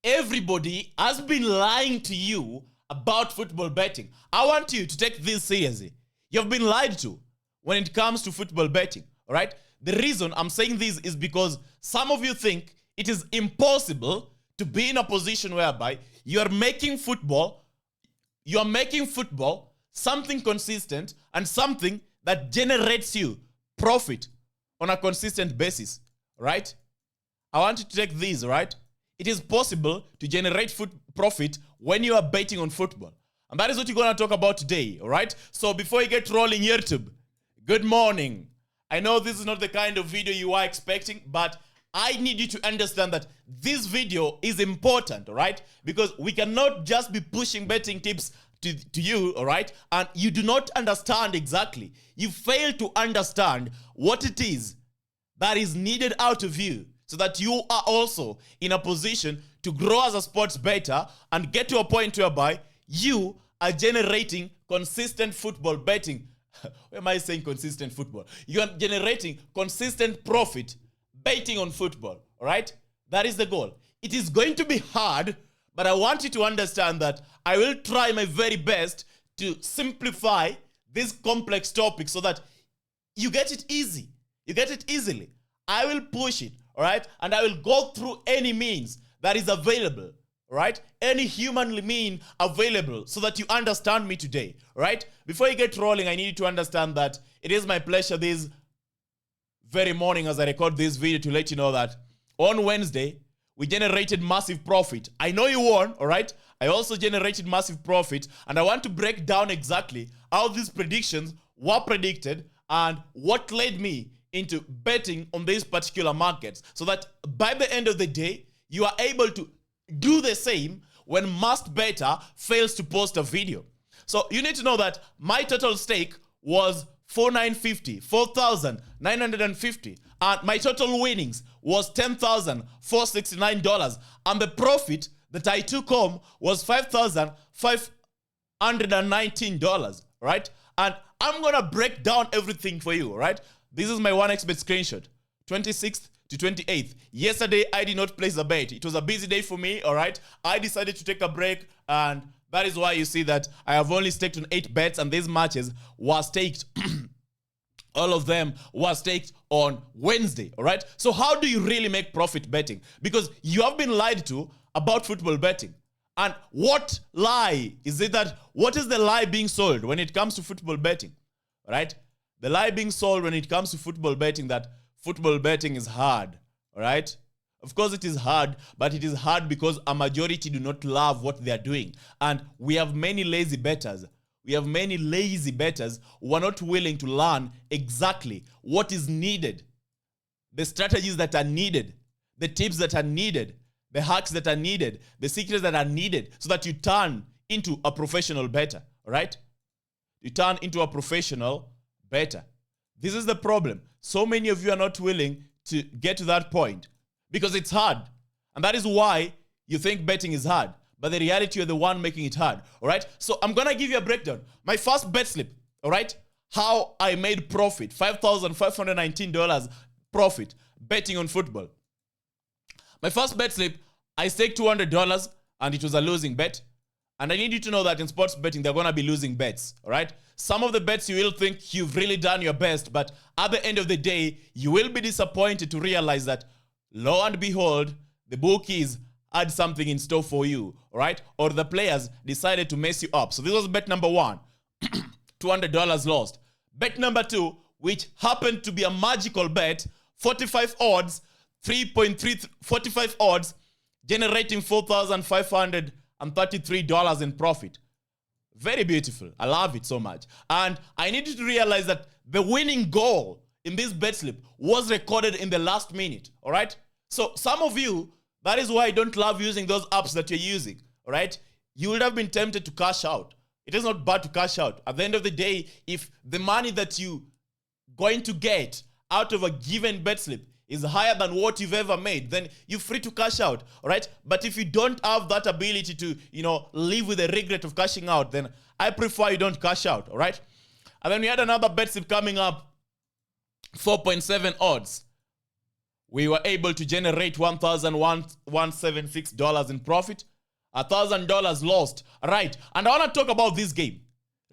everybody has been lying to you about football betting. I want you to take this seriously. You've been lied to when it comes to football betting, all right? The reason I'm saying this is because some of you think it is impossible to be in a position whereby you are making football something consistent and something that generates you profit on a consistent basis, right? I want you to take this, right? It is possible to generate profit when you are betting on football. And that is what you're going to talk about today, all right? So before you get rolling YouTube, good morning. I know this is not the kind of video you are expecting, but I need you to understand that this video is important, all right? Because we cannot just be pushing betting tips to you, all right? And you do not understand exactly. You fail to understand what it is that is needed out of you so that you are also in a position to grow as a sports bettor and get to a point whereby you are generating consistent football betting. Why am I saying consistent football? You are generating consistent profit betting on football, all right? That is the goal. It is going to be hard, but I want you to understand that I will try my very best to simplify this complex topic so that you get it easy. You get it easily. I will push it, all right? And I will go through any means that is available, all right? Any humanly mean available so that you understand me today, all right? Before you get rolling, I need you to understand that it is my pleasure this very morning as I record this video to let you know that on Wednesday, we generated massive profit. I know you won, all right? I also generated massive profit, and I want to break down exactly how these predictions were predicted and what led me into betting on these particular markets so that by the end of the day, you are able to do the same when Must Better fails to post a video. So you need to know that my total stake was 4,950, and my total winnings was $10,469, and the profit that I took home was $5,519, right? And I'm gonna break down everything for you, right? This is my 1xBet screenshot, 26th to 28th. Yesterday, I did not place a bet. It was a busy day for me, all right? I decided to take a break, and that is why you see that I have only staked on 8 bets, and these matches were staked. All of them were staked on Wednesday, all right? So how do you really make profit betting? Because you have been lied to about football betting. And what lie is it that, what is the lie being sold when it comes to football betting, all right? The lie being sold when it comes to football betting that football betting is hard, all right? Of course it is hard, but it is hard because a majority do not love what they are doing. And we have many lazy bettors. We have many lazy bettors who are not willing to learn exactly what is needed, the strategies that are needed, the tips that are needed, the hacks that are needed, the secrets that are needed so that you turn into a professional bettor, all right? You turn into a professional bettor. This is the problem. So many of you are not willing to get to that point because it's hard. And that is why you think betting is hard. But the reality, you're the one making it hard, all right? So I'm going to give you a breakdown. My first bet slip, all right? How I made profit, $5,519 profit betting on football. My first bet slip, I staked $200 and it was a losing bet. And I need you to know that in sports betting, they're going to be losing bets, all right? Some of the bets you will think you've really done your best, but at the end of the day, you will be disappointed to realize that, lo and behold, the bookies had something in store for you, all right? Or the players decided to mess you up. So this was bet number 1, $200 lost. Bet number 2, which happened to be a magical bet, 45 odds, 45 odds, generating $4,533 in profit. Very beautiful. I love it so much. And I need you to realize that the winning goal in this bet slip was recorded in the last minute, all right? So some of you, that is why I don't love using those apps that you're using, all right? You would have been tempted to cash out. It is not bad to cash out. At the end of the day, if the money that you're going to get out of a given bet slip is higher than what you've ever made, then you're free to cash out, all right? But if you don't have that ability to, live with the regret of cashing out, then I prefer you don't cash out, all right? And then we had another bet slip coming up, 4.7 odds. we were able to generate $1,176 in profit, $1,000 lost. All right, and I want to talk about this game.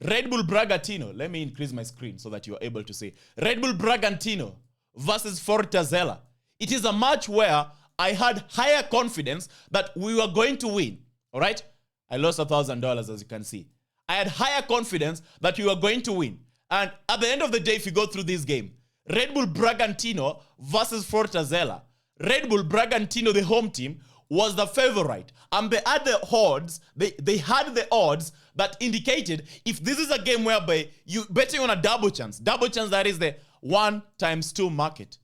Red Bull Bragantino. Let me increase my screen so that you are able to see. Red Bull Bragantino versus Fortaleza. It is a match where I had higher confidence that we were going to win. All right? I lost $1,000 as you can see. I had higher confidence that we were going to win. And at the end of the day, if you go through this game, Red Bull Bragantino versus Fortaleza. Red Bull Bragantino, the home team, was the favorite. And they had the odds, they had the odds that indicated if this is a game whereby you betting on a double chance that is the 1 times 2 market,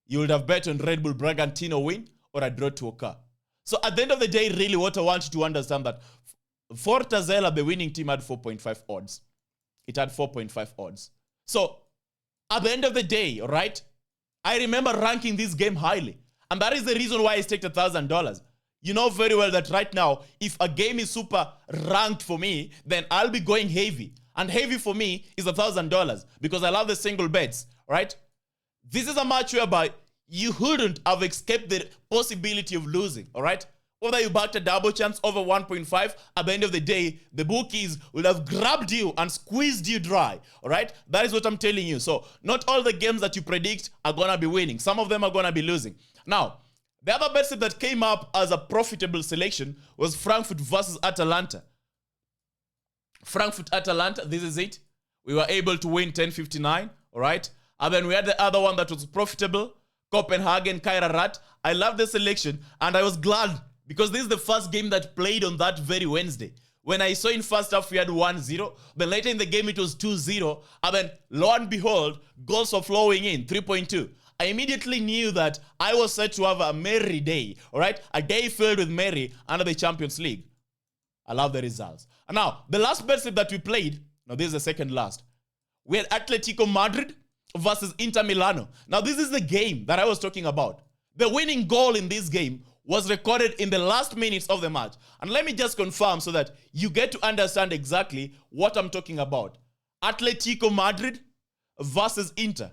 you would have bet on Red Bull Bragantino win or a draw to occur. So at the end of the day, really what I want you to understand that Fortaleza, the winning team, had 4.5 odds. It had 4.5 odds. So at the end of the day, right, I remember ranking this game highly. And that is the reason why I staked $1,000. You know very well that right now, if a game is super ranked for me, then I'll be going heavy. And heavy for me is $1,000 because I love the single bets, right? This is a match whereby you wouldn't have escaped the possibility of losing, all right? Whether you backed a double chance over 1.5, at the end of the day, the bookies will have grabbed you and squeezed you dry, all right? That is what I'm telling you. So not all the games that you predict are going to be winning. Some of them are going to be losing. Now, the other bet slip that came up as a profitable selection was Frankfurt versus Atalanta. Frankfurt-Atalanta, this is it. We were able to win 10.59, all right? And then we had the other one that was profitable, Copenhagen-Kairat. I love the selection, and I was glad because this is the first game that played on that very Wednesday. When I saw in first half, we had 1-0. Then later in the game, it was 2-0. And then, lo and behold, goals were flowing in, 3.2. I immediately knew that I was set to have a merry day, all right? A day filled with merry under the Champions League. I love the results. And now, the last bet slip that we played, now this is the second last. We had Atletico Madrid versus Inter Milano. Now, this is the game that I was talking about. The winning goal in this game was recorded in the last minutes of the match. And let me just confirm so that you get to understand exactly what I'm talking about. Atletico Madrid versus Inter.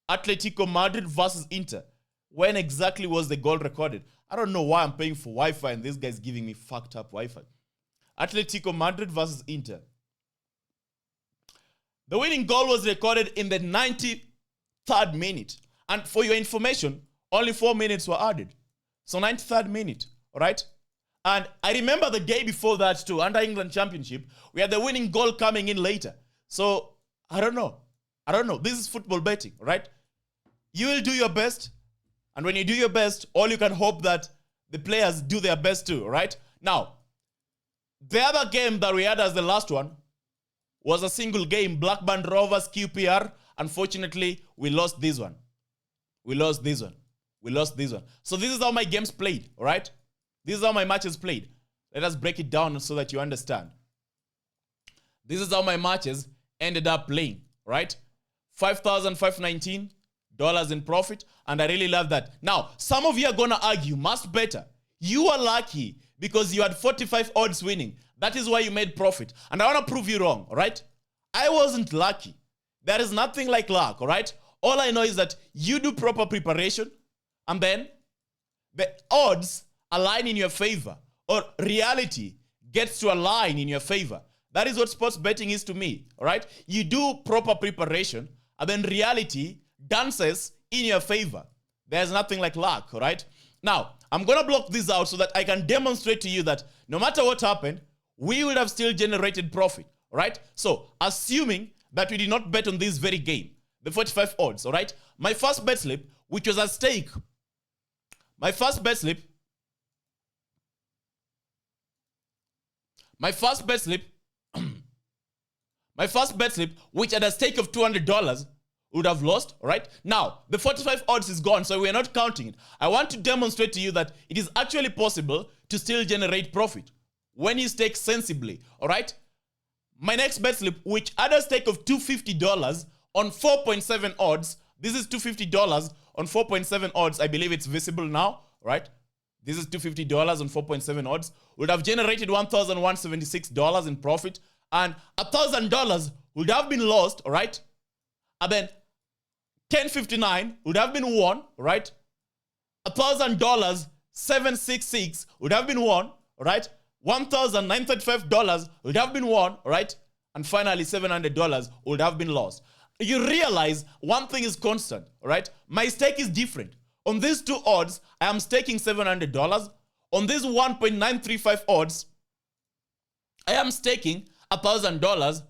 Atletico Madrid versus Inter. When exactly was the goal recorded? I don't know why I'm paying for Wi-Fi and this guy's giving me fucked up Wi-Fi. Atletico Madrid versus Inter. The winning goal was recorded in the 93rd minute. And for your information, only 4 minutes were added. So 93rd minute, all right? And I remember the day before that too, under England Championship, we had the winning goal coming in later. So, I don't know. This is football betting, all right? You will do your best. And when you do your best, all you can hope that the players do their best too, all right? Now, the other game that we had as the last one was a single game, Blackburn Rovers QPR. Unfortunately, we lost this one. So this is how my games played, all right? This is how my matches played. Let us break it down so that you understand. This is how my matches ended up playing, all right? $5,519 in profit, and I really love that. Now, some of you are going to argue, much better. You are lucky because you had 45 odds winning. That is why you made profit. And I want to prove you wrong, all right? I wasn't lucky. There is nothing like luck, all right? All I know is that you do proper preparation, and then the odds align in your favor, or reality gets to align in your favor. That is what sports betting is to me, all right? You do proper preparation, and then reality dances in your favor. There's nothing like luck, all right? Now, I'm going to block this out so that I can demonstrate to you that no matter what happened, we would have still generated profit, all right? So, assuming that we did not bet on this very game, the 45 odds, all right? My first bet slip, which was at stake, my first bet slip, which had a stake of $200, would have lost, all right? Now, the 45 odds is gone, so we're not counting it. I want to demonstrate to you that it is actually possible to still generate profit when you stake sensibly, all right? My next bet slip, which had a stake of $250 on 4.7 odds, this is $250 on 4.7 odds. I believe it's visible now, right? This is $250 on 4.7 odds. Would have generated $1,176 in profit, and $1,000 would have been lost, all right? And then 1059 would have been won, right? $1,000, 766 would have been won, right? $1,935 would have been won, right? And finally, $700 would have been lost. You realize one thing is constant, right? My stake is different. On these two odds, I am staking $700. On these 1.935 odds, I am staking $1,000.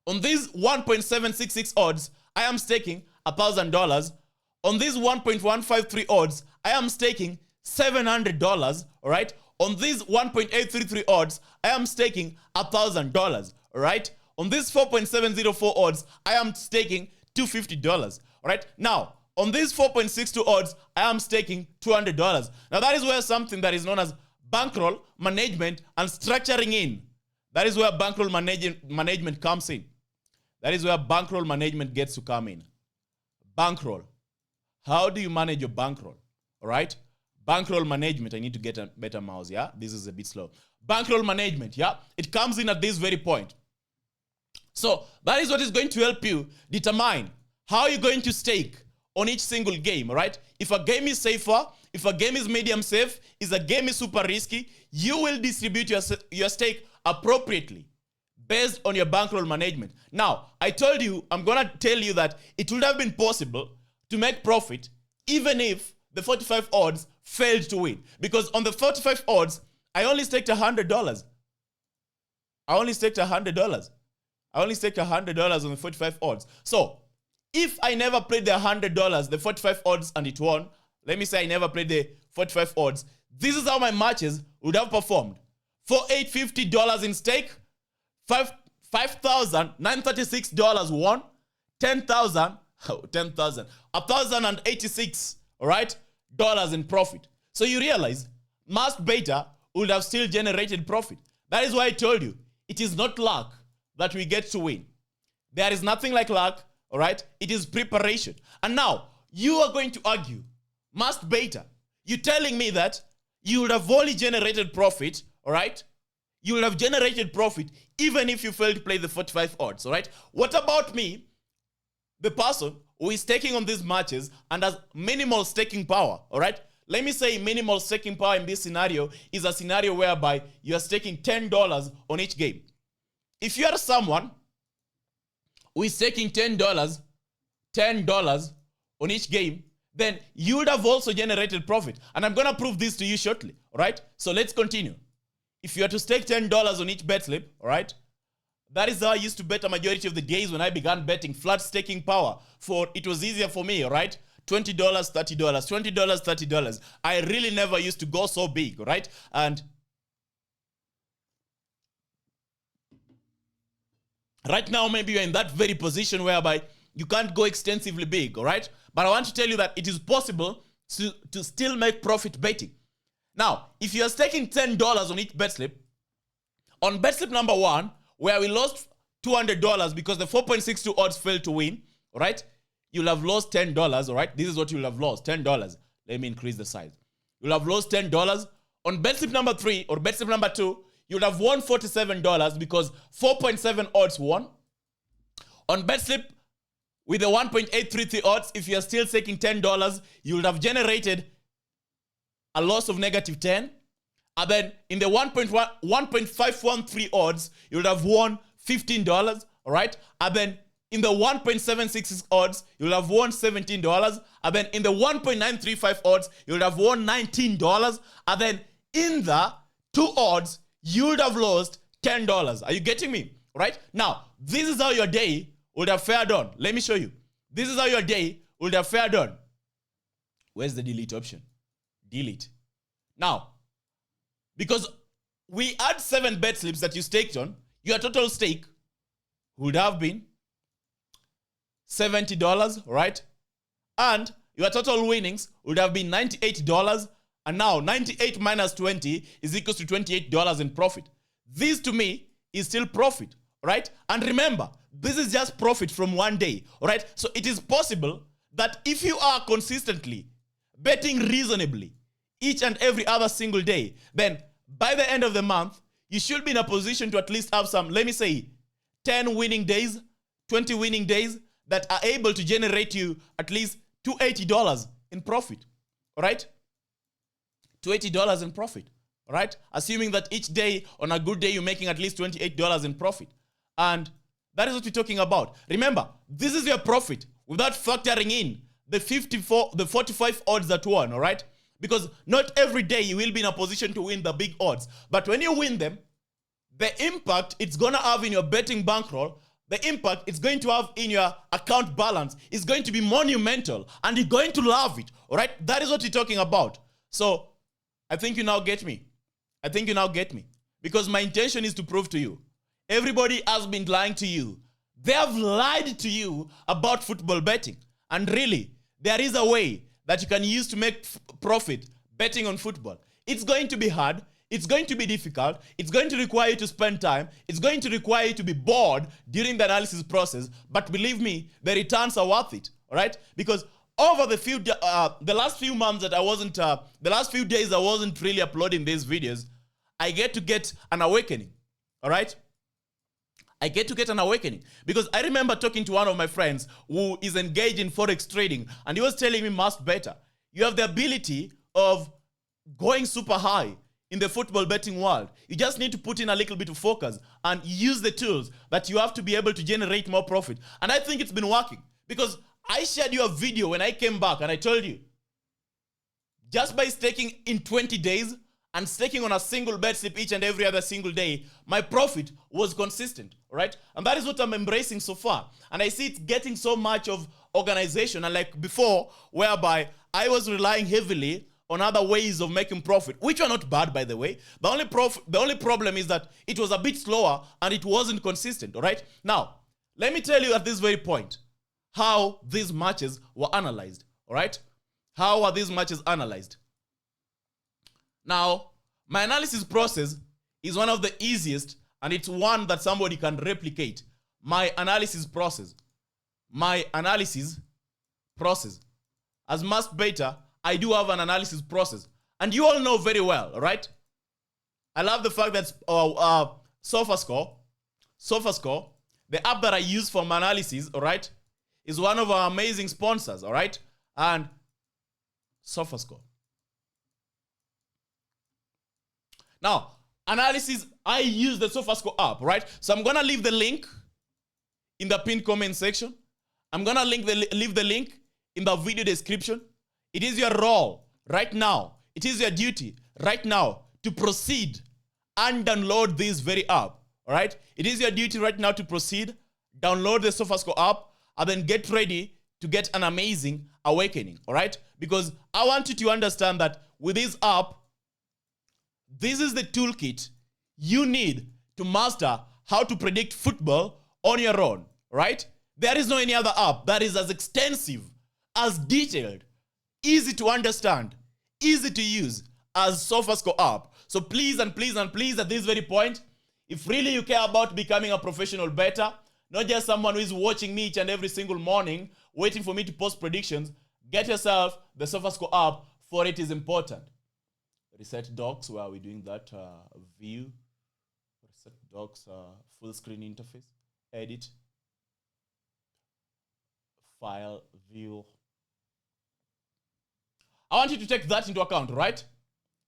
On these 1.766 odds, I am staking $1,000. On these 1.153 odds, I am staking $700, all right? On these 1.833 odds, I am staking $1,000, all right? On these 4.704 odds, I am staking $250, all right? Now, on these 4.62 odds, I am staking $200. Now, that is where something that is known as bankroll management and structuring in. That is where bankroll management comes in. That is where bankroll management gets to come in. Bankroll. How do you manage your bankroll? All right? Bankroll management. I need to get a better mouse, yeah? This is a bit slow. Bankroll management, yeah? It comes in at this very point. So that is what is going to help you determine how you're going to stake on each single game, right? If a game is safer, if a game is medium safe, if a game is super risky, you will distribute your stake appropriately based on your bankroll management. Now, I told you, I'm going to tell you that it would have been possible to make profit even if the 45 odds failed to win. Because on the 45 odds, I only staked $100. I only staked $100 on the 45 odds. So, if I never played the $100, the 45 odds, and it won, let me say I never played the 45 odds, this is how my matches would have performed. For $850 in stake, $5,936 won, $1,086, all right, dollars in profit. So you realize, most beta would have still generated profit. That is why I told you, it is not luck that we get to win. There is nothing like luck, all right? It is preparation. And now, you are going to argue, most beta, you're telling me that you would have only generated profit, all right? You would have generated profit even if you failed to play the 45 odds, all right? What about me, the person who is staking on these matches and has minimal staking power, all right? Let me say minimal staking power in this scenario is a scenario whereby you are staking $10 on each game. If you are someone who is taking $10 on each game, then you would have also generated profit. And I'm going to prove this to you shortly, all right? So let's continue. If you are to stake $10 on each bet slip, all right, that is how I used to bet a majority of the days when I began betting flat staking power. For it was easier for me, all right? $20, $30, $20, $30. I really never used to go so big, all right? And right now, maybe you're in that very position whereby you can't go extensively big, all right? But I want to tell you that it is possible to still make profit betting. Now, if you are staking $10 on each bet slip, on bet slip number 1, where we lost $200 because the 4.62 odds failed to win, all right? You'll have lost $10, all right? This is what you'll have lost, $10. Let me increase the size. You'll have lost $10. On bet slip number 3 or bet slip number 2, you'll have won $47 because 4.7 odds won. On bet slip with the 1.833 odds, if you are still taking $10, you would have generated a loss of negative 10. And then in the 1.513 odds, you would have won $15, all right? And then in the 1.766 odds, you will have won $17. And then in the 1.935 odds, you would have won $19. And then in the 2 odds, you would have lost $10. Are you getting me? Right? Now, this is how your day would have fared on. Let me show you. This is how your day would have fared on. Where's the delete option? Delete. Now, because we had 7 bet slips that you staked on, your total stake would have been $70, right? And your total winnings would have been $98. And now 98 minus 20 is equals to $28 in profit. This to me is still profit, right? And remember, this is just profit from one day, all right? So it is possible that if you are consistently betting reasonably each and every other single day, then by the end of the month, you should be in a position to at least have some, let me say, 10 winning days, 20 winning days. that are able to generate you at least $280 in profit, all right? $280 in profit, all right? Assuming that each day, on a good day, you're making at least $28 in profit. And that is what we're talking about. Remember, this is your profit without factoring in the 45 odds that won, all right? Because not every day you will be in a position to win the big odds. But when you win them, the impact it's going to have in your betting bankroll, the impact it's going to have in your account balance is going to be monumental, and you're going to love it, all right? That is what we're talking about. So I think you now get me. I think you now get me. Because my intention is to prove to you, everybody has been lying to you. They have lied to you about football betting. And really, there is a way that you can use to make profit betting on football. It's going to be hard. It's going to be difficult. It's going to require you to spend time. It's going to require you to be bored during the analysis process. But believe me, the returns are worth it. All right? Because over the last few months that the last few days I wasn't really uploading these videos, I get an awakening. All right? I get to get an awakening. Because I remember talking to one of my friends who is engaged in forex trading, and he was telling me, "Must better. You have the ability of going super high in the football betting world. You just need to put in a little bit of focus and use the tools that you have to be able to generate more profit." And I think it's been working, because I shared you a video when I came back and I told you, just by staking in 20 days and staking on a single bet slip each and every other single day, my profit was consistent, right? And that is what I'm embracing so far. And I see it's getting so much of organization, and like before, whereby I was relying heavily on other ways of making profit, which are not bad, by the way. The only problem is that it was a bit slower and it wasn't consistent, all right? Now, let me tell you at this very point how these matches were analyzed, all right? How are these matches analyzed? Now, my analysis process is one of the easiest, and it's one that somebody can replicate. My analysis process. As Must Beta, I do have an analysis process. And you all know very well, all right? I love the fact that SofaScore, the app that I use for my analysis, all right, is one of our amazing sponsors, all right? And SofaScore. Now, analysis, I use the SofaScore app, right? So I'm going to leave the link in the pinned comment section. I'm going to leave the link in the video description. It is your role right now. It is your duty right now to proceed and download this very app, all right? It is your duty right now to proceed, download the SofaScore app, and then get ready to get an amazing awakening, all right? Because I want you to understand that with this app, this is the toolkit you need to master how to predict football on your own, right? There is no any other app that is as extensive, as detailed, easy to understand, easy to use as SofaScore app. So please and please and please, at this very point, if really you care about becoming a professional bettor, not just someone who is watching me each and every single morning, waiting for me to post predictions, get yourself the SofaScore app, for it is important. Reset docs, where are we doing that? View, reset docs, full screen interface, edit, file, view. I want you to take that into account, right?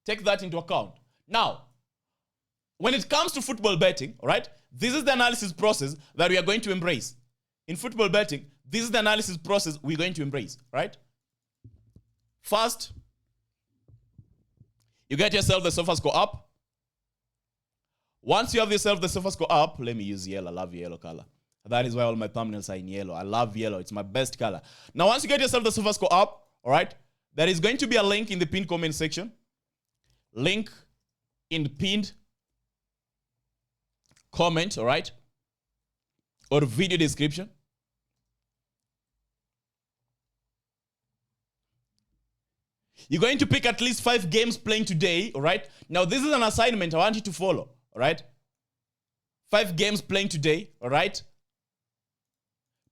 Take that into account. Now, when it comes to football betting, all right, this is the analysis process that we are going to embrace. In football betting, this is the analysis process we're going to embrace, right? First, you get yourself the SofaScore app. Once you have yourself the SofaScore app, let me use yellow. I love yellow color. That is why all my thumbnails are in yellow. I love yellow. It's my best color. Now, once you get yourself the SofaScore app, all right, there is going to be a link in the pinned comment section. Link in the pinned comment, all right, or video description. You're going to pick at least 5 games playing today, all right? Now, this is an assignment I want you to follow, all right? 5 games playing today, all right?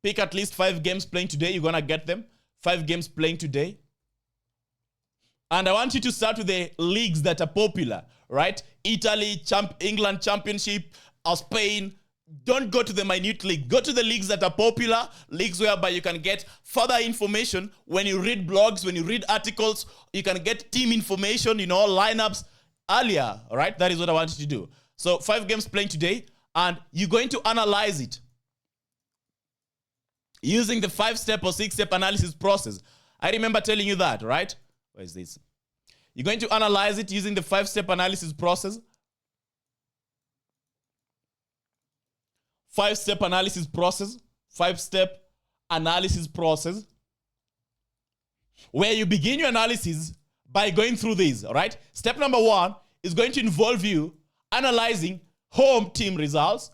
Pick at least 5 games playing today. You're going to get them. 5 games playing today. And I want you to start with the leagues that are popular, right? Italy, England Championship, Spain, don't go to the minute league. Go to the leagues that are popular, leagues whereby you can get further information. When you read blogs, when you read articles, you can get team information, lineups earlier, all right? That is what I want you to do. So 5 games playing today, and you're going to analyze it using the 5-step or 6-step analysis process. I remember telling you that, right? Where is this? You're going to analyze it using the 5-step analysis process. 5-step analysis process. 5-step analysis process. Where you begin your analysis by going through these, all right? Step number 1 is going to involve you analyzing home team results.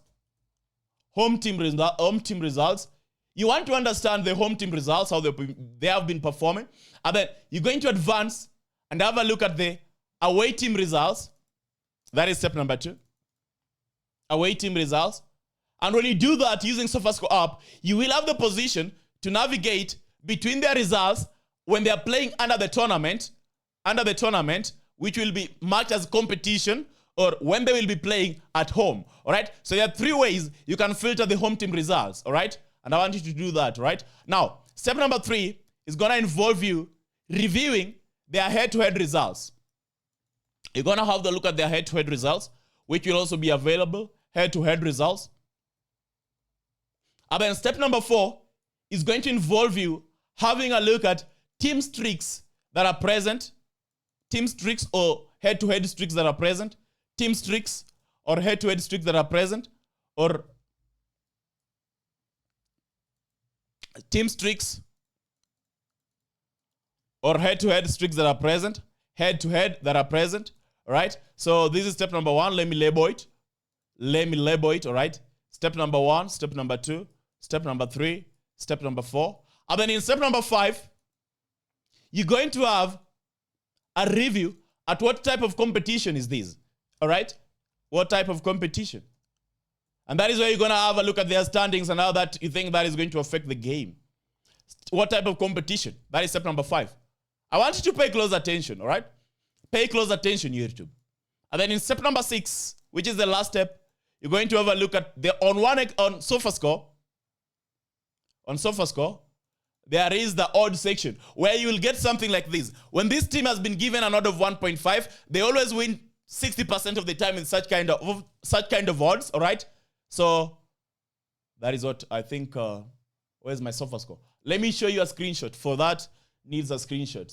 Home team results. You want to understand the home team results, how they have been performing. And then you're going to advance and have a look at the away team results. That is step number 2. Away team results. And when you do that using SofaScore app, you will have the position to navigate between their results when they are playing under the tournament, which will be marked as competition, or when they will be playing at home. All right? So there are 3 ways you can filter the home team results. All right? And I want you to do that, right? Now, step number 3 is going to involve you reviewing their head-to-head results. You're going to have the look at their head-to-head results, which will also be available, head-to-head results. And then step number 4 is going to involve you having a look at team streaks that are present, team streaks or head-to-head streaks that are present, team streaks or head-to-head streaks that are present, or team streaks or head-to-head streaks that are present, head-to-head that are present, all right? So this is step number 1. Let me label it, all right? Step number 1, step number 2, step number 3, step number 4. And then in step number 5, you're going to have a review at what type of competition is this, all right? What type of competition? And that is where you're going to have a look at their standings and how that you think that is going to affect the game. What type of competition? That is step number 5. I want you to pay close attention, all right? Pay close attention, YouTube. And then in step number 6, which is the last step, you're going to have a look at on SofaScore. On SofaScore, there is the odd section where you will get something like this. When this team has been given an odd of 1.5, they always win 60% of the time in such kind of odds, all right? So that is what I think. Where's my SofaScore? Let me show you a screenshot. For that, needs a screenshot.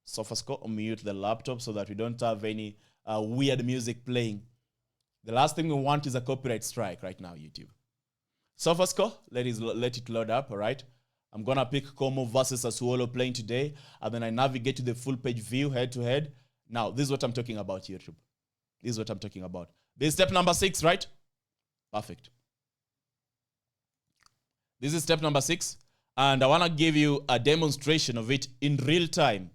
SofaScore, mute the laptop so that we don't have any weird music playing. The last thing we want is a copyright strike right now, YouTube. SofaScore, let it load up, all right? I'm going to pick Como versus Sassuolo playing today, and then I navigate to the full page view, head-to-head. Now, this is what I'm talking about, YouTube. This is what I'm talking about. This is step number 6, right? Perfect. This is step number 6, and I want to give you a demonstration of it in real time,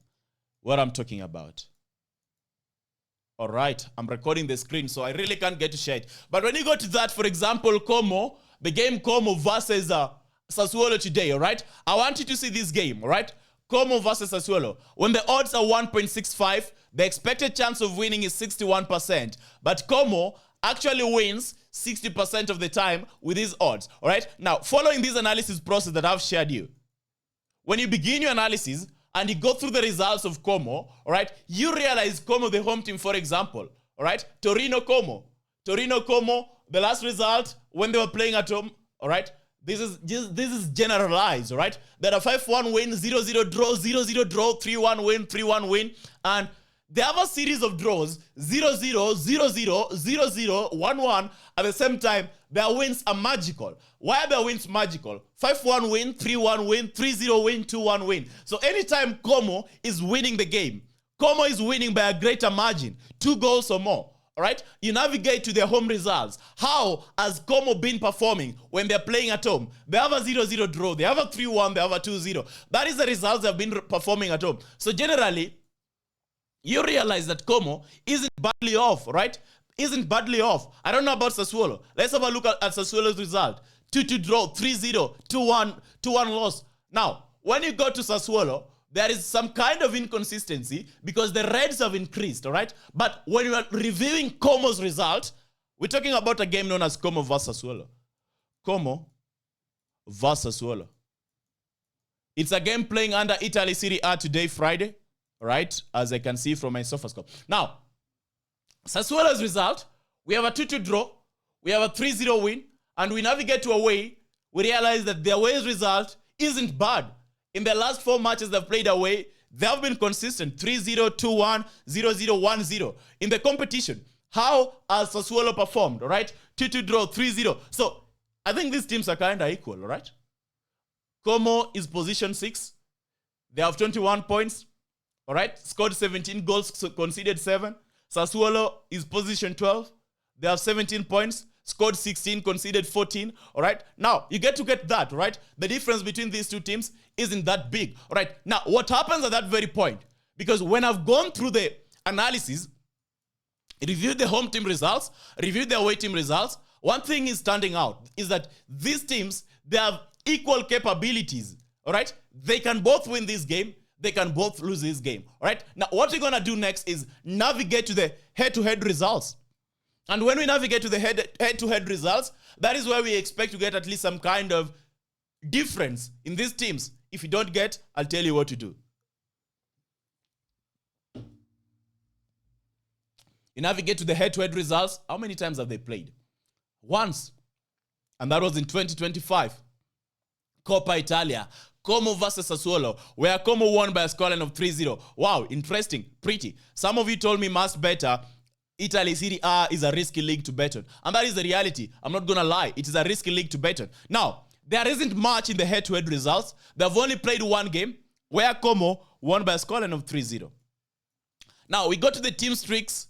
what I'm talking about. All right, I'm recording the screen, so I really can't get to share it. But when you go to that, for example, Como, the game Como versus Sassuolo today, all right? I want you to see this game, all right? Como versus Sassuolo. When the odds are 1.65, the expected chance of winning is 61%. But Como actually wins 60% of the time with these odds, all right? Now, following this analysis process that I've shared you, when you begin your analysis and you go through the results of Como, all right, you realize Como, the home team, for example, all right? Torino-Como, the last result when they were playing at home, all right? This is generalized, all right? There are 5-1 win, 0-0 draw, 0-0 draw, 3-1 win, 3-1 win, and they have a series of draws, 0-0, 0-0, 0-0, 1-1. At the same time, their wins are magical. Why are their wins magical? 5-1 win, 3-1 win, 3-0 win, 2-1 win. So anytime Como is winning the game, Como is winning by a greater margin, 2 goals or more. All right, you navigate to their home results. How has Como been performing when they're playing at home? They have a 0-0 draw, they have a 3-1, they have a 2-0. That is the results they've been performing at home. So generally, you realize that Como isn't badly off, right? Isn't badly off. I don't know about Sassuolo. Let's have a look at Sassuolo's result. 2-2 draw, 3-0, 2-1 loss. Now, when you go to Sassuolo, there is some kind of inconsistency because the Reds have increased, all right? But when you are reviewing Como's result, We're talking about a game known as Como versus Sassuolo. Como versus Sassuolo. It's a game playing under Italy Serie A today, Friday, right? As I can see from my SofaScore. Now, Sassuolo's result, we have a 2-2 draw, we have a 3-0 win, and we navigate to away. We realize that the away's result isn't bad. In the last 4 matches they've played away, they have been consistent. 3-0, 2-1, 0-0, 1-0. In the competition, how has Sassuolo performed, right? 2-2 draw, 3-0. So, I think these teams are kind of equal, right? Como is position 6. They have 21 points, all right? Scored 17 goals, conceded 7. Sassuolo is position 12. They have 17 points, scored 16, conceded 14, all right? Now, you get that, right? The difference between these two teams isn't that big, all right? Now, what happens at that very point? Because when I've gone through the analysis, reviewed the home team results, reviewed the away team results, one thing is standing out is that these teams, they have equal capabilities, all right? They can both win this game. They can both lose this game, all right? Now, what we're going to do next is navigate to the head-to-head results. And when we navigate to the head-to-head results, that is where we expect to get at least some kind of difference in these teams. If you don't get, I'll tell you what to do. You navigate to the head-to-head results. How many times have they played? Once. And that was in 2025. Coppa Italia. Como versus Sassuolo, where Como won by a scoreline of 3-0. Wow, interesting, pretty. Some of you told me must better. Italy Serie A is a risky league to bet on. And that is the reality. I'm not going to lie. It is a risky league to bet on. Now, there isn't much in the head-to-head results. They've only played one game where Como won by a scoreline of 3-0. Now, we go to the team streaks.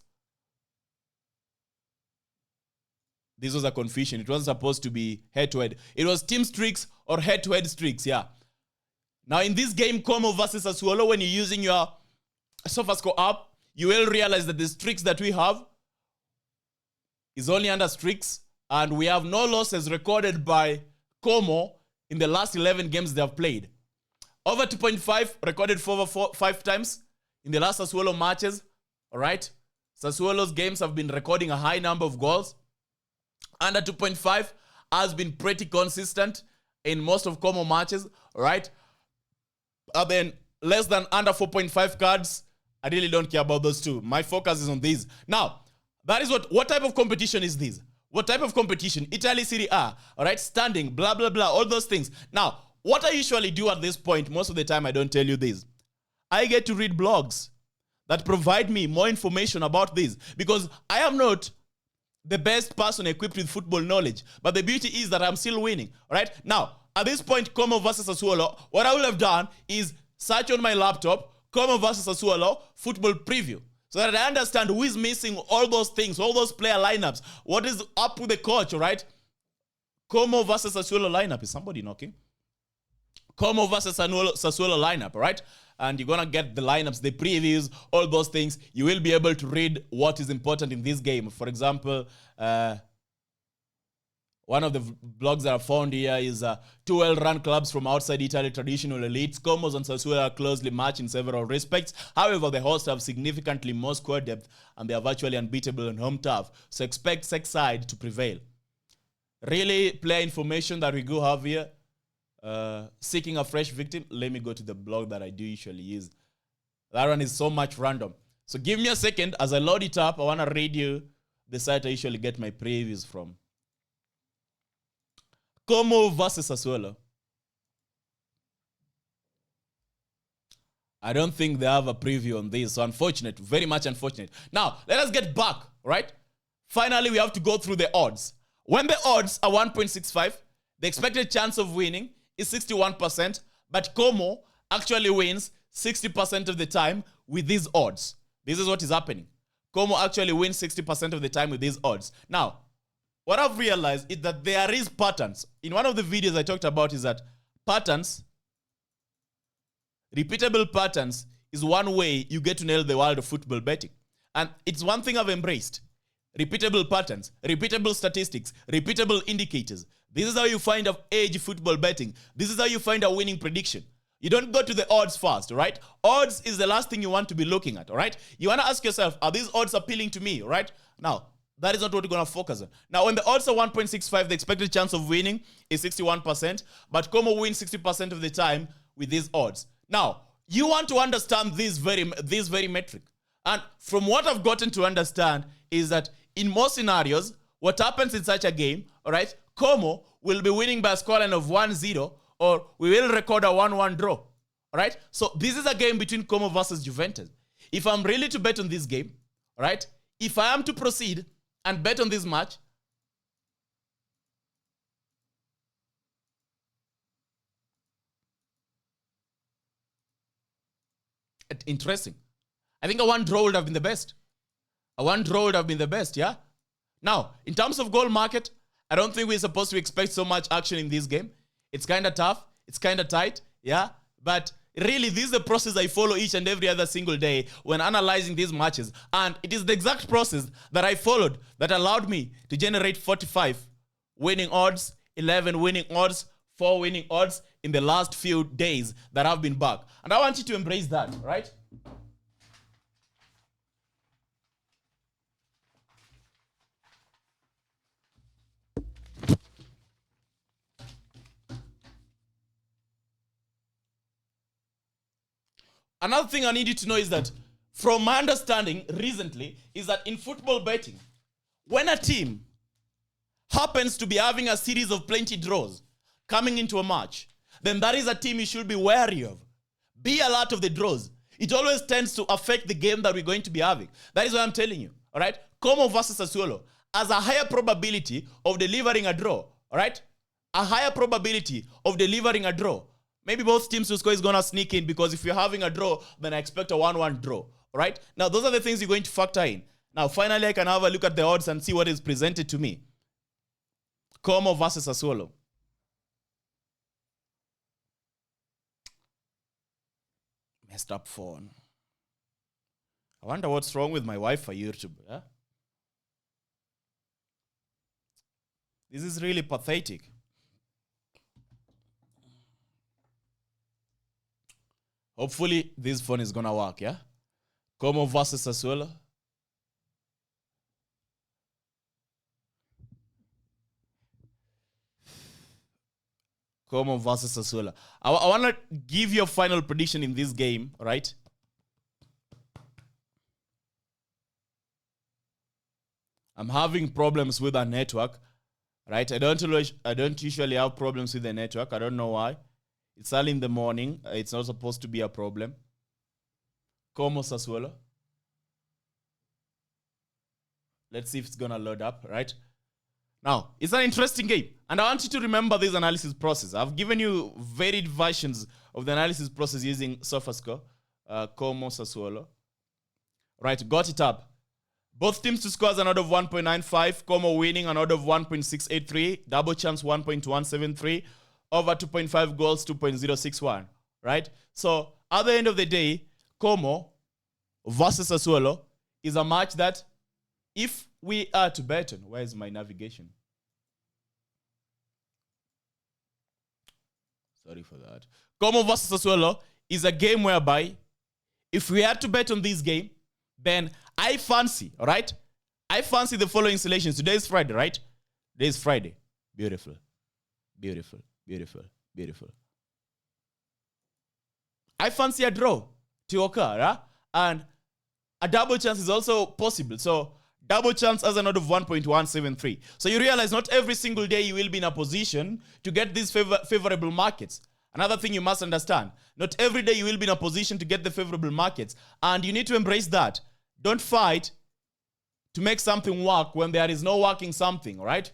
This was a confusion. It wasn't supposed to be head-to-head. It was team streaks or head-to-head streaks, yeah. Now, in this game, Como versus Sassuolo, when you're using your SofaScore app, you will realize that the streaks that we have is only under streaks, and we have no losses recorded by Como in the last 11 games they have played. Over 2.5 recorded for over 5 times in the last Sassuolo matches, all right? Sassuolo's games have been recording a high number of goals. Under 2.5 has been pretty consistent in most of Como matches, all right? And then less than under 4.5 cards, I really don't care about those two. My focus is on these. Now, that is what type of competition is this? What type of competition? Italy Serie A, all right? Standing, blah, blah, blah, all those things. Now, what I usually do at this point, most of the time I don't tell you this. I get to read blogs that provide me more information about this because I am not the best person equipped with football knowledge. But the beauty is that I'm still winning, all right? Now, at this point, Como versus Sassuolo, what I will have done is search on my laptop, Como versus Sassuolo, football preview. So that I understand who is missing all those things, all those player lineups. What is up with the coach, all right? Como versus Sassuolo lineup. Is somebody knocking? Como versus Sassuolo lineup, all right? And you're going to get the lineups, the previews, all those things. You will be able to read what is important in this game. For example, one of the blogs that I found here is two well-run clubs from outside Italy, traditional elites. Comos and Sassuolo are closely matched in several respects. However, the hosts have significantly more squad depth and they are virtually unbeatable on home turf. So expect sex side to prevail. Really, player information that we go have here. Seeking a fresh victim. Let me go to the blog that I do usually use. That one is so much random. So give me a second. As I load it up, I want to read you the site I usually get my previews from. Como versus Sassuolo. I don't think they have a preview on this. So unfortunate. Very much unfortunate. Now, let us get back, right? Finally, we have to go through the odds. When the odds are 1.65, the expected chance of winning is 61%, but Como actually wins 60% of the time with these odds. This is what is happening. Como actually wins 60% of the time with these odds. Now, what I've realized is that there is patterns. In one of the videos I talked about is that patterns, repeatable patterns, is one way you get to nail the world of football betting. And it's one thing I've embraced. Repeatable patterns, repeatable statistics, repeatable indicators. This is how you find an edge football betting. This is how you find a winning prediction. You don't go to the odds first, right? Odds is the last thing you want to be looking at, all right? You want to ask yourself, are these odds appealing to me, right? Now, That is not what we're going to focus on. Now, when the odds are 1.65, the expected chance of winning is 61%, but Como wins 60% of the time with these odds. Now, you want to understand this very metric. And from what I've gotten to understand is that in most scenarios, what happens in such a game, all right, Como will be winning by a scoreline of 1-0, or we will record a 1-1 draw. All right? So this is a game between Como versus Juventus. If I'm really to bet on this game, all right, if I am to proceed and bet on this match, interesting. I think a 1 draw would have been the best. A 1 draw would have been the best, yeah? Now, in terms of goal market, I don't think we're supposed to expect so much action in this game. It's kind of tough. It's kind of tight, yeah? But really, this is the process I follow each and every other single day when analyzing these matches. And it is the exact process that I followed that allowed me to generate 45 winning odds, 11 winning odds, 4 winning odds in the last few days that I've been back. And I want you to embrace that, right? Another thing I need you to know is that, from my understanding recently, is that in football betting, when a team happens to be having a series of plenty draws coming into a match, then that is a team you should be wary of. Be alert of the draws. It always tends to affect the game that we're going to be having. That is what I'm telling you, all right? Como versus Sassuolo has a higher probability of delivering a draw, all right? A higher probability of delivering a draw. Maybe both teams to score is going to sneak in, because if you're having a draw, then I expect a 1-1 draw. All right? Now, those are the things you're going to factor in. Now, finally, I can have a look at the odds and see what is presented to me. Como versus Sassuolo. Messed up phone. I wonder what's wrong with my Wi-Fi YouTube. Yeah? This is really pathetic. Hopefully, this phone is going to work, yeah? Como versus Sassuolo. Como versus Sassuolo. I want to give you a final prediction in this game, right? I'm having problems with our network, right? I don't usually have problems with the network. I don't know why. It's early in the morning. It's not supposed to be a problem. Como Sassuolo. Let's see if it's going to load up, right? Now, it's an interesting game. And I want you to remember this analysis process. I've given you varied versions of the analysis process using SofaScore. Como Sassuolo. Right, got it up. Both teams to score an odd of 1.95. Como winning an odd of 1.683. Double chance 1.173. Over 2.5 goals, 2.061, right? So, at the end of the day, Como versus Sassuolo is a match that, if we are to bet on, where is my navigation? Sorry for that. Como versus Sassuolo is a game whereby, if we had to bet on this game, then I fancy, all right? I fancy the following selections. Today is Friday, right? Today is Friday. Beautiful. Beautiful. Beautiful, beautiful. I fancy a draw to occur, huh? And a double chance is also possible. So, double chance has an odd of 1.173. So, you realize not every single day you will be in a position to get these favorable markets. Another thing you must understand, not every day you will be in a position to get the favorable markets. And you need to embrace that. Don't fight to make something work when there is no working something, all right?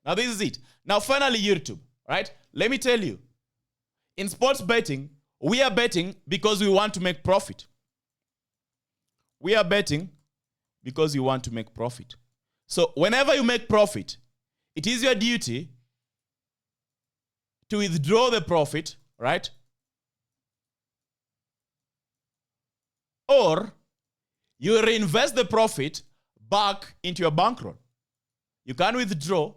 Now, this is it. Now, finally, YouTube, right? Let me tell you, in sports betting, we are betting because we want to make profit. We are betting because we want to make profit. So whenever you make profit, it is your duty to withdraw the profit, right? Or you reinvest the profit back into your bankroll. You can withdraw,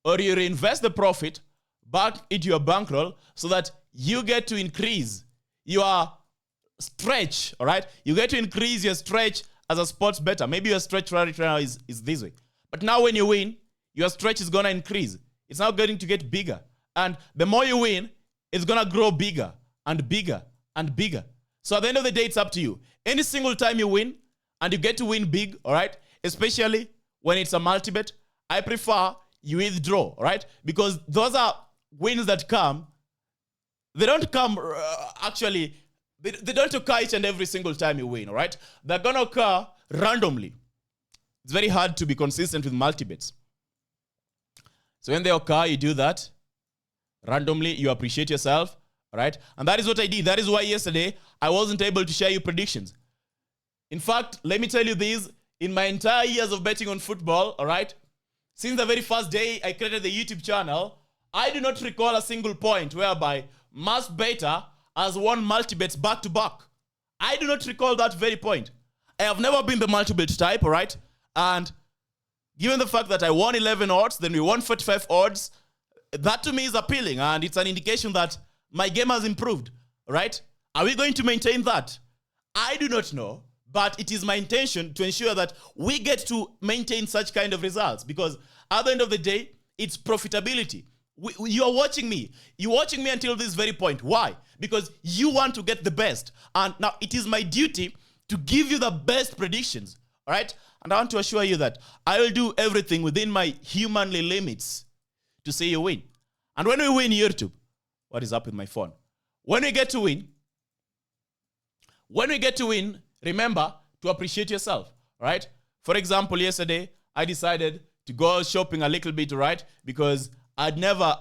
or you reinvest the profit back into your bankroll so that you get to increase your stretch, all right? You get to increase your stretch as a sports bettor. Maybe your stretch right now is this way. But now when you win, your stretch is going to increase. It's now going to get bigger. And the more you win, it's going to grow bigger and bigger and bigger. So at the end of the day, it's up to you. Any single time you win, and you get to win big, all right, especially when it's a multi-bet, I prefer you withdraw, all right? Because those are wins that come. They don't come, actually, they don't occur each and every single time you win, all right? They're going to occur randomly. It's very hard to be consistent with multi-bets. So when they occur, you do that. Randomly, you appreciate yourself, all right? And that is what I did. That is why yesterday, I wasn't able to share you predictions. In fact, let me tell you this. In my entire years of betting on football, all right, since the very first day I created the YouTube channel, I do not recall a single point whereby Must Better has won multi-bets back-to-back. I do not recall that very point. I have never been the multi-bet type, all right? And given the fact that I won 11 odds, then we won 45 odds, that to me is appealing, and it's an indication that my game has improved, all right? Are we going to maintain that? I do not know, but it is my intention to ensure that we get to maintain such kind of results, because at the end of the day, it's profitability. You are watching me. You're watching me until this very point. Why? Because you want to get the best. And now it is my duty to give you the best predictions, all right? And I want to assure you that I will do everything within my humanly limits to see you win. And when we win YouTube, what is up with my phone? When we get to win, remember to appreciate yourself, right? For example, yesterday, I decided to go shopping a little bit, right? Because I've never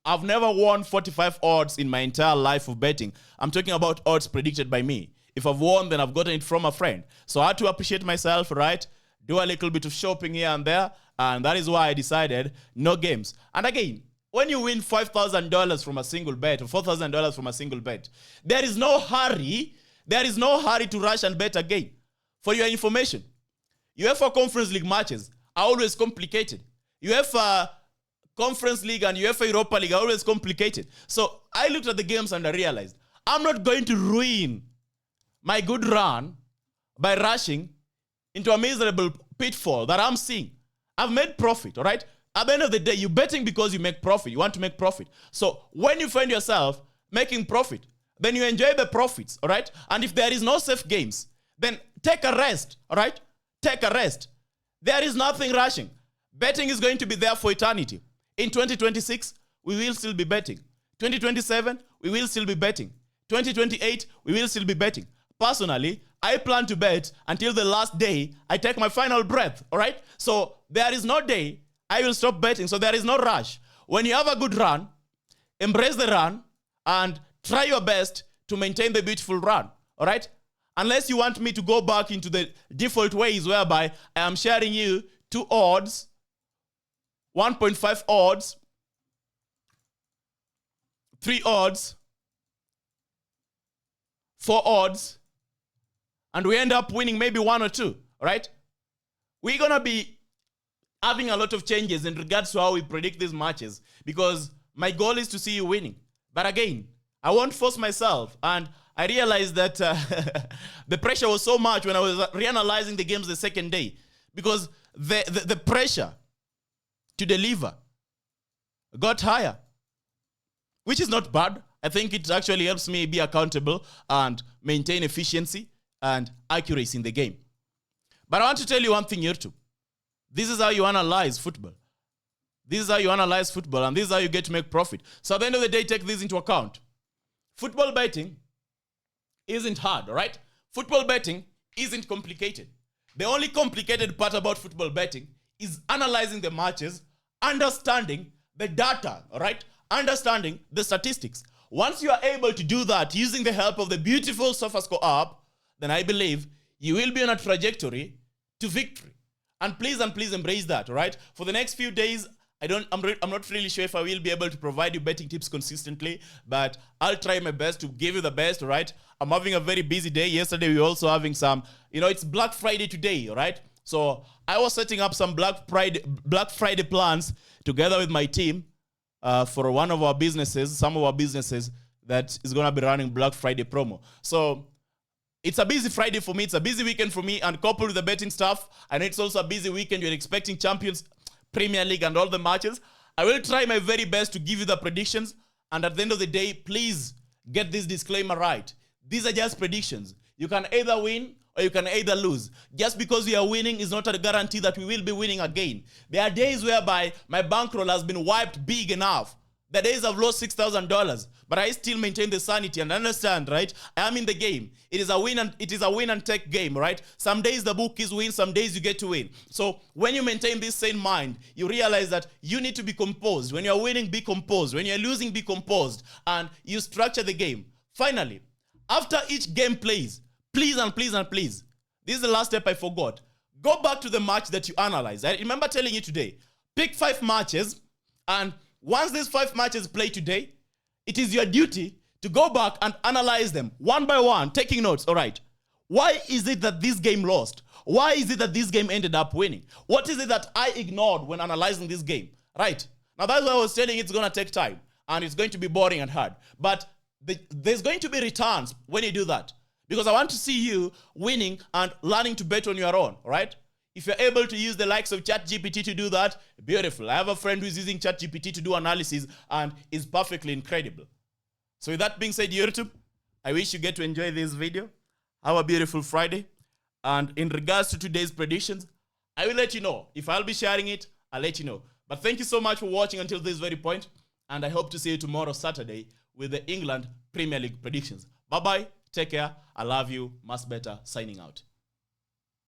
won 45 odds in my entire life of betting. I'm talking about odds predicted by me. If I've won, then I've gotten it from a friend. So I had to appreciate myself, right? Do a little bit of shopping here and there. And that is why I decided no games. And again, when you win $5,000 from a single bet or $4,000 from a single bet, there is no hurry. There is no hurry to rush and bet again. For your information, UEFA Conference League matches are always complicated. UEFA Conference League and UEFA Europa League are always complicated. So I looked at the games and I realized I'm not going to ruin my good run by rushing into a miserable pitfall that I'm seeing. I've made profit, all right? At the end of the day, you're betting because you make profit. You want to make profit. So when you find yourself making profit, then you enjoy the profits, all right? And if there is no safe games, then take a rest, all right? Take a rest. There is nothing rushing. Betting is going to be there for eternity. In 2026, we will still be betting. 2027, we will still be betting. 2028, we will still be betting. Personally, I plan to bet until the last day I take my final breath, all right? So there is no day I will stop betting, so there is no rush. When you have a good run, embrace the run and try your best to maintain the beautiful run, all right? Unless you want me to go back into the default ways whereby I am sharing you 2 odds, 1.5 odds, 3 odds, 4 odds, and we end up winning maybe 1 or 2, all right? We're going to be having a lot of changes in regards to how we predict these matches because my goal is to see you winning. But again, I won't force myself, and I realized that the pressure was so much when I was reanalyzing the games the second day because the pressure to deliver got higher, which is not bad. I think it actually helps me be accountable and maintain efficiency and accuracy in the game. But I want to tell you one thing here too. This is how you analyze football. This is how you analyze football, and this is how you get to make profit. So at the end of the day, take this into account. Football betting isn't hard, all right? Football betting isn't complicated. The only complicated part about football betting is analyzing the matches, understanding the data, all right? Understanding the statistics. Once you are able to do that using the help of the beautiful SofaScore app, then I believe you will be on a trajectory to victory. And please embrace that, all right? For the next few days, I'm not really sure if I will be able to provide you betting tips consistently, but I'll try my best to give you the best, all right? I'm having a very busy day. Yesterday, we were also having some, it's Black Friday today, all right? So I was setting up some Black Friday plans together with my team for some of our businesses that is going to be running Black Friday promo. So It's a busy Friday for me. It's a busy weekend for me. And coupled with the betting stuff, and it's also a busy weekend. You're expecting Champions, Premier League, and all the matches. I will try my very best to give you the predictions. And at the end of the day, please get this disclaimer right. These are just predictions. You can either win or you can either lose. Just because we are winning is not a guarantee that we will be winning again. There are days whereby my bankroll has been wiped big enough. The days I've lost $6,000, but I still maintain the sanity and understand, right? I am in the game. It is a win and take game, right? Some days the book is win, some days you get to win. So when you maintain this sane mind, you realize that you need to be composed. When you're winning, be composed. When you're losing, be composed. And you structure the game. Finally, after each game plays, please and please and please, this is the last step I forgot. Go back to the match that you analyzed. I remember telling you today, pick 5 matches, and once these 5 matches play today, it is your duty to go back and analyze them one by one, taking notes. All right, why is it that this game lost? Why is it that this game ended up winning? What is it that I ignored when analyzing this game? Right, now that's why I was telling you it's going to take time and it's going to be boring and hard. But there's going to be returns when you do that, because I want to see you winning and learning to bet on your own, all right? If you're able to use the likes of ChatGPT to do that, beautiful. I have a friend who's using ChatGPT to do analysis and is perfectly incredible. So with that being said, YouTube, I wish you get to enjoy this video. Have a beautiful Friday. And in regards to today's predictions, I will let you know. If I'll be sharing it, I'll let you know. But thank you so much for watching until this very point. And I hope to see you tomorrow, Saturday, with the England Premier League predictions. Bye-bye. Take care. I love you. Much better. Signing out.